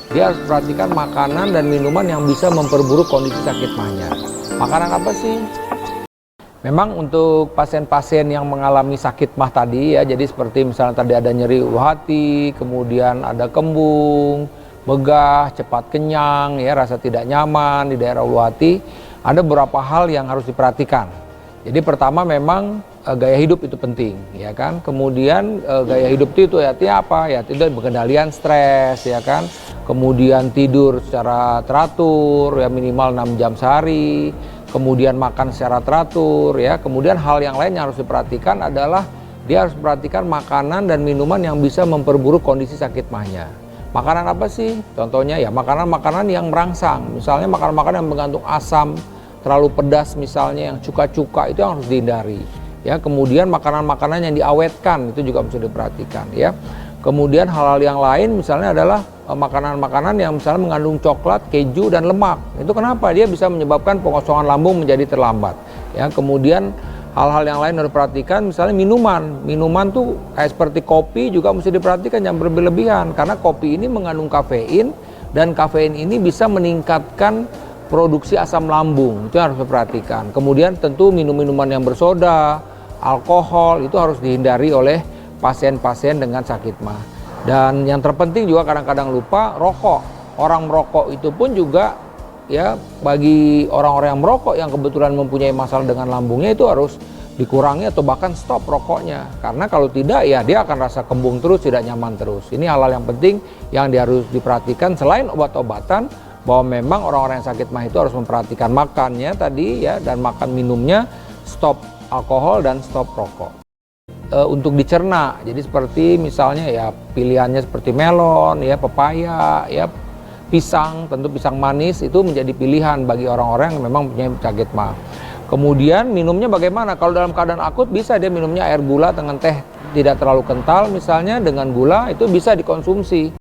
dia harus perhatikan makanan dan minuman yang bisa memperburuk kondisi sakit mahnya. Makanan apa sih? Memang untuk pasien-pasien yang mengalami sakit mah tadi ya, jadi seperti misalnya tadi ada nyeri ulu hati, kemudian ada kembung, megah, cepat kenyang, ya rasa tidak nyaman di daerah ulu hati, ada beberapa hal yang harus diperhatikan. Jadi pertama memang gaya hidup itu penting, ya kan. Kemudian gaya hidup itu artinya apa? Ya itu pengendalian stres, ya kan. Kemudian tidur secara teratur, ya minimal 6 jam sehari. Kemudian makan secara teratur, ya. Kemudian hal yang lain yang harus diperhatikan adalah dia harus perhatikan makanan dan minuman yang bisa memperburuk kondisi sakit mahnya. Makanan apa sih? Contohnya ya makanan-makanan yang merangsang. Misalnya makanan-makanan yang mengandung asam, terlalu pedas misalnya, yang cuka-cuka itu yang harus dihindari. Ya, kemudian makanan-makanan yang diawetkan itu juga mesti diperhatikan, ya. Kemudian hal-hal yang lain misalnya adalah makanan-makanan yang misalnya mengandung coklat, keju dan lemak. Itu kenapa? Dia bisa menyebabkan pengosongan lambung menjadi terlambat. Ya, kemudian hal-hal yang lain harus diperhatikan, misalnya minuman. Minuman tuh kayak seperti kopi juga mesti diperhatikan, jangan berlebihan karena kopi ini mengandung kafein dan kafein ini bisa meningkatkan produksi asam lambung. Itu harus diperhatikan. Kemudian tentu minum-minuman yang bersoda, alkohol itu harus dihindari oleh pasien-pasien dengan sakit mah. Dan yang terpenting juga kadang-kadang lupa rokok. Orang merokok itu pun juga ya bagi orang-orang yang merokok yang kebetulan mempunyai masalah dengan lambungnya itu harus dikurangi atau bahkan stop rokoknya. Karena kalau tidak ya dia akan rasa kembung terus, tidak nyaman terus. Ini hal-hal yang penting yang harus diperhatikan selain obat-obatan, bahwa memang orang-orang yang sakit mah itu harus memperhatikan makannya tadi ya, dan makan minumnya, stop alkohol dan stop rokok. Untuk dicerna, jadi seperti misalnya ya pilihannya seperti melon, ya pepaya, ya pisang, tentu pisang manis itu menjadi pilihan bagi orang-orang yang memang punya sakit mah. Kemudian minumnya bagaimana? Kalau dalam keadaan akut bisa dia minumnya air gula dengan teh tidak terlalu kental misalnya dengan gula, itu bisa dikonsumsi.